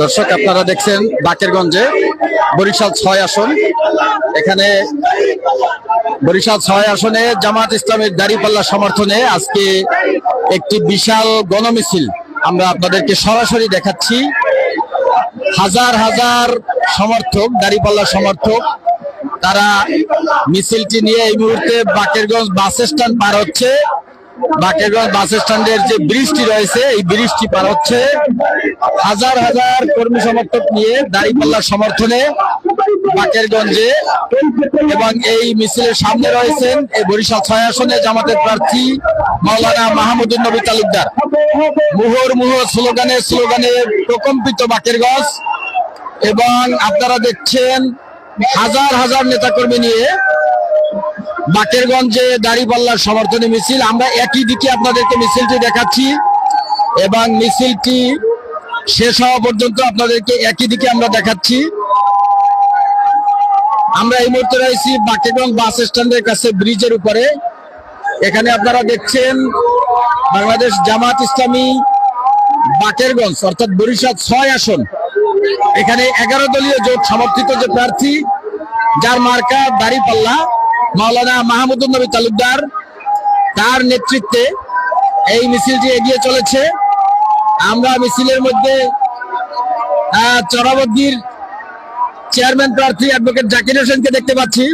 দর্শক, আপনারা দেখছেন বাকেরগঞ্জে বরিশাল 6 আসন। এখানে বরিশাল 6 আসনে জামাত ইসলামের দাঁড়িপাল্লা সমর্থনে আজকে একটি বিশাল গণমিছিল আমরা আপনাদেরকে সরাসরি দেখাচ্ছি। হাজার হাজার সমর্থক, দাঁড়িপাল্লা সমর্থক, তারা মিছিলটি নিয়ে এই মুহূর্তে বাকেরগঞ্জ বাস স্ট্যান্ড পার হচ্ছে। বাকেরগঞ্জ বাস স্ট্যান্ডের যে ব্রিজটি রয়েছে, এই ব্রিজটি পার হচ্ছে। হাজার হাজার কর্মী সমর্থক নিয়ে দাঁড়িপাল্লার সমর্থনে বাকেরগঞ্জে, এবং এই মিছিলের সামনে রয়েছেন এই বরিশাল 6 আসনে জামাতের প্রার্থী মাওলানা মাহমুদুন নবী তালুকদার। মুহুর্মুহ স্লোগানে স্লোগানে প্রকম্পিত বাকেরগঞ্জ, এবং আপনারা দেখছেন হাজার হাজার নেতাকর্মী নিয়ে বাকেরগঞ্জে দাঁড়িপাল্লার সমর্থনে মিছিল। আমরা একই দিকে আপনাদেরকে মিছিলটি দেখাচ্ছি, এবং মিছিলটি শেষ হওয়া পর্যন্ত আপনাদেরকে একই দিকে আমরা দেখাচ্ছি। আমরা এই মুহূর্তে রয়েছি বাকেরগঞ্জ বাস স্ট্যান্ডের কাছে, ব্রিজের উপরে। এখানে আপনারা দেখছেন বাংলাদেশ জামাত ইসলামী বাকেরগঞ্জ অর্থাৎ বরিশাল 6 আসন, এখানে 11 দলীয় জোট সমর্থিত যে প্রার্থী, যার মার্কা দাঁড়িপাল্লা, মাওলানা মাহমুদুন নবী তালুকদার, তার নেতৃত্বে এই মিছিলটি এগিয়ে চলেছে। আমরা মিছিলের মধ্যে চরাবদ্দির চেয়ারম্যান প্রার্থী অ্যাডভোকেট জাকির হোসেনকে দেখতে পাচ্ছি।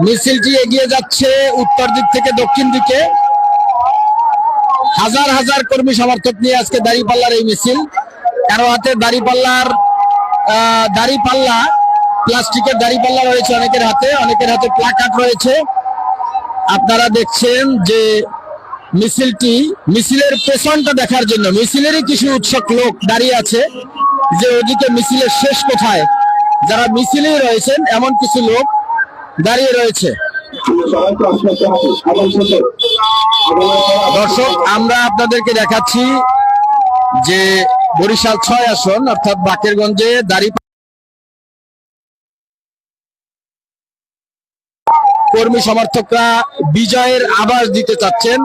মিছিলটি এগিয়ে যাচ্ছে উত্তর দিক থেকে দক্ষিণ দিকে। হাজার হাজার কর্মী সমর্থক নিয়ে আজকে দাঁড়িপাল্লার এই মিছিল। কারো হাতে দাঁড়িপাল্লা প্লাস্টিকের দাঁড়িপাল্লা রয়েছে অনেকের হাতে, অনেকের হাতে প্লাকার্ড রয়েছে। আপনারা দেখছেন যে মিছিলের পেছনটা দেখার জন্য মিছিলেরই কিছু উৎসুক লোক দাঁড়িয়ে আছে, যে ওদিকে মিছিলের শেষ কোথায়, যারা মিছিলেই রয়েছেন এমন কিছু লোক দাঁড়িয়ে রয়েছে। দর্শক, আমরা আপনাদেরকে দেখাচ্ছি যে বরিশাল 6 আসন অর্থাৎ বাকেরগঞ্জে কর্মী সমর্থকরা বিজয়ের আভাস দিতে চাচ্ছেন।